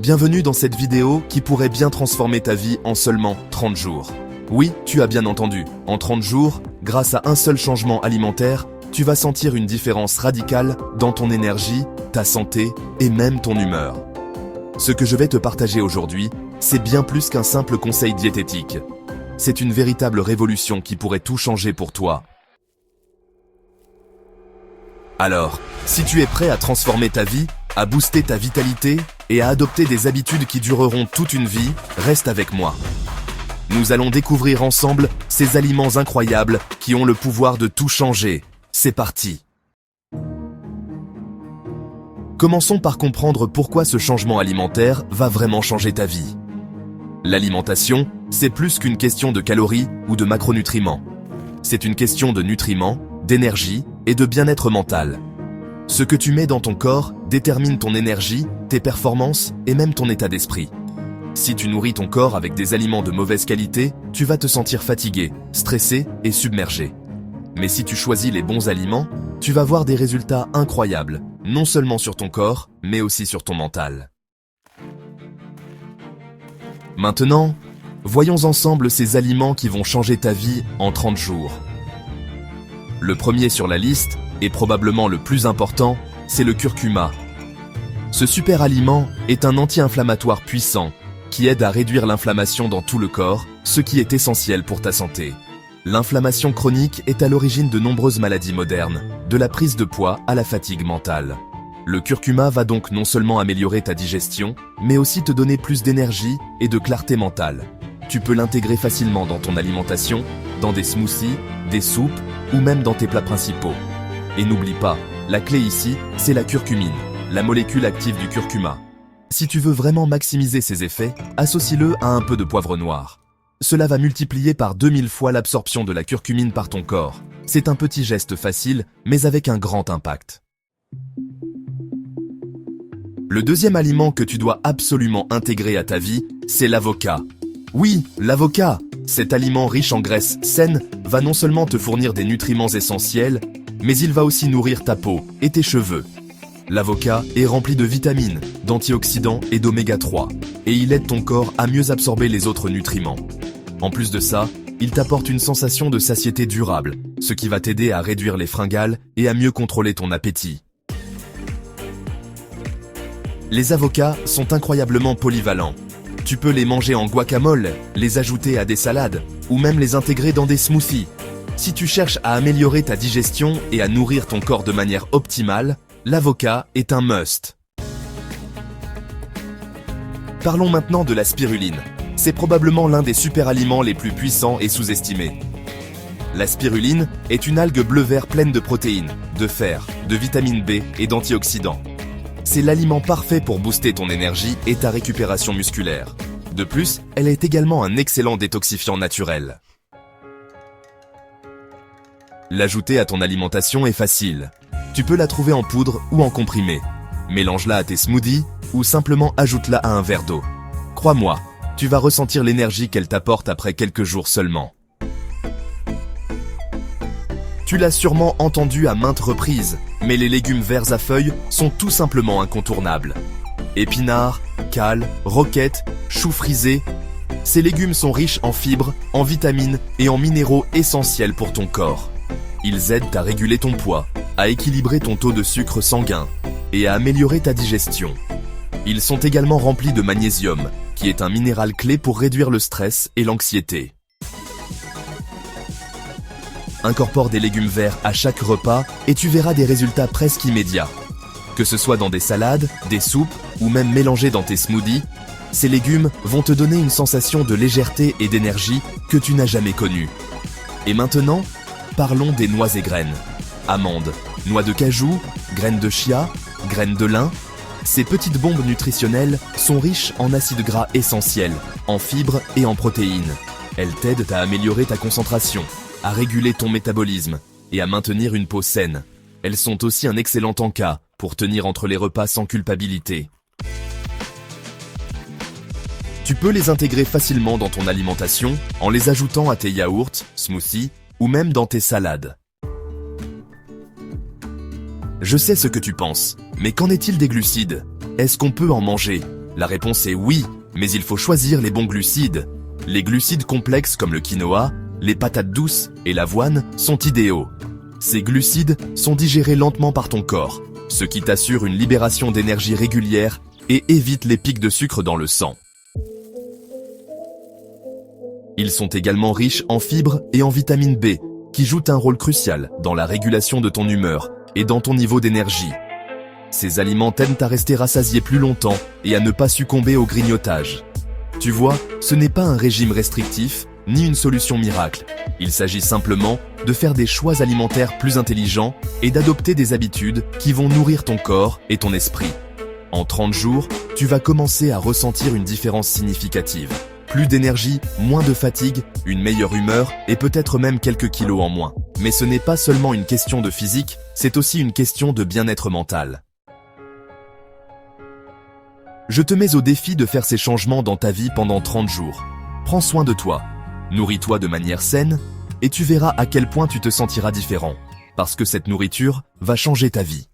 Bienvenue dans cette vidéo qui pourrait bien transformer ta vie en seulement 30 jours. Oui, tu as bien entendu, en 30 jours, grâce à un seul changement alimentaire, tu vas sentir une différence radicale dans ton énergie, ta santé et même ton humeur. Ce que je vais te partager aujourd'hui, c'est bien plus qu'un simple conseil diététique. C'est une véritable révolution qui pourrait tout changer pour toi. Alors, si tu es prêt à transformer ta vie, à booster ta vitalité et à adopter des habitudes qui dureront toute une vie, reste avec moi. Nous allons découvrir ensemble ces aliments incroyables qui ont le pouvoir de tout changer. C'est parti! Commençons par comprendre pourquoi ce changement alimentaire va vraiment changer ta vie. L'alimentation, c'est plus qu'une question de calories ou de macronutriments. C'est une question de nutriments, d'énergie et de bien-être mental. Ce que tu mets dans ton corps détermine ton énergie, tes performances et même ton état d'esprit. Si tu nourris ton corps avec des aliments de mauvaise qualité, tu vas te sentir fatigué, stressé et submergé. Mais si tu choisis les bons aliments, tu vas voir des résultats incroyables, non seulement sur ton corps, mais aussi sur ton mental. Maintenant, voyons ensemble ces aliments qui vont changer ta vie en 30 jours. Le premier sur la liste, et probablement le plus important, c'est le curcuma. Ce super aliment est un anti-inflammatoire puissant qui aide à réduire l'inflammation dans tout le corps, ce qui est essentiel pour ta santé. L'inflammation chronique est à l'origine de nombreuses maladies modernes, de la prise de poids à la fatigue mentale. Le curcuma va donc non seulement améliorer ta digestion, mais aussi te donner plus d'énergie et de clarté mentale. Tu peux l'intégrer facilement dans ton alimentation, dans des smoothies, des soupes ou même dans tes plats principaux. Et n'oublie pas, la clé ici, c'est la curcumine, la molécule active du curcuma. Si tu veux vraiment maximiser ses effets, associe-le à un peu de poivre noir. Cela va multiplier par 2000 fois l'absorption de la curcumine par ton corps. C'est un petit geste facile, mais avec un grand impact. Le deuxième aliment que tu dois absolument intégrer à ta vie, c'est l'avocat. Oui, l'avocat! Cet aliment riche en graisses saines va non seulement te fournir des nutriments essentiels, mais il va aussi nourrir ta peau et tes cheveux. L'avocat est rempli de vitamines, d'antioxydants et d'oméga 3, et il aide ton corps à mieux absorber les autres nutriments. En plus de ça, il t'apporte une sensation de satiété durable, ce qui va t'aider à réduire les fringales et à mieux contrôler ton appétit. Les avocats sont incroyablement polyvalents. Tu peux les manger en guacamole, les ajouter à des salades, ou même les intégrer dans des smoothies. Si tu cherches à améliorer ta digestion et à nourrir ton corps de manière optimale, l'avocat est un must. Parlons maintenant de la spiruline. C'est probablement l'un des super aliments les plus puissants et sous-estimés. La spiruline est une algue bleu-vert pleine de protéines, de fer, de vitamine B et d'antioxydants. C'est l'aliment parfait pour booster ton énergie et ta récupération musculaire. De plus, elle est également un excellent détoxifiant naturel. L'ajouter à ton alimentation est facile. Tu peux la trouver en poudre ou en comprimé. Mélange-la à tes smoothies ou simplement ajoute-la à un verre d'eau. Crois-moi, tu vas ressentir l'énergie qu'elle t'apporte après quelques jours seulement. Tu l'as sûrement entendu à maintes reprises, mais les légumes verts à feuilles sont tout simplement incontournables. Épinards, cales, roquettes, choux frisés, ces légumes sont riches en fibres, en vitamines et en minéraux essentiels pour ton corps. Ils aident à réguler ton poids, à équilibrer ton taux de sucre sanguin et à améliorer ta digestion. Ils sont également remplis de magnésium, qui est un minéral clé pour réduire le stress et l'anxiété. Incorpore des légumes verts à chaque repas et tu verras des résultats presque immédiats. Que ce soit dans des salades, des soupes ou même mélangés dans tes smoothies, ces légumes vont te donner une sensation de légèreté et d'énergie que tu n'as jamais connue. Et maintenant, parlons des noix et graines. Amandes, noix de cajou, graines de chia, graines de lin. Ces petites bombes nutritionnelles sont riches en acides gras essentiels, en fibres et en protéines. Elles t'aident à améliorer ta concentration, à réguler ton métabolisme et à maintenir une peau saine. Elles sont aussi un excellent encas pour tenir entre les repas sans culpabilité. Tu peux les intégrer facilement dans ton alimentation en les ajoutant à tes yaourts, smoothies ou même dans tes salades. Je sais ce que tu penses, mais qu'en est-il des glucides? Est-ce qu'on peut en manger? La réponse est oui, mais il faut choisir les bons glucides. Les glucides complexes comme le quinoa, les patates douces et l'avoine sont idéaux. Ces glucides sont digérés lentement par ton corps, ce qui t'assure une libération d'énergie régulière et évite les pics de sucre dans le sang. Ils sont également riches en fibres et en vitamine B, qui jouent un rôle crucial dans la régulation de ton humeur et dans ton niveau d'énergie. Ces aliments t'aident à rester rassasié plus longtemps et à ne pas succomber au grignotage. Tu vois, ce n'est pas un régime restrictif, ni une solution miracle. Il s'agit simplement de faire des choix alimentaires plus intelligents et d'adopter des habitudes qui vont nourrir ton corps et ton esprit. En 30 jours, tu vas commencer à ressentir une différence significative. Plus d'énergie, moins de fatigue, une meilleure humeur et peut-être même quelques kilos en moins. Mais ce n'est pas seulement une question de physique, c'est aussi une question de bien-être mental. Je te mets au défi de faire ces changements dans ta vie pendant 30 jours. Prends soin de toi, nourris-toi de manière saine, et tu verras à quel point tu te sentiras différent, parce que cette nourriture va changer ta vie.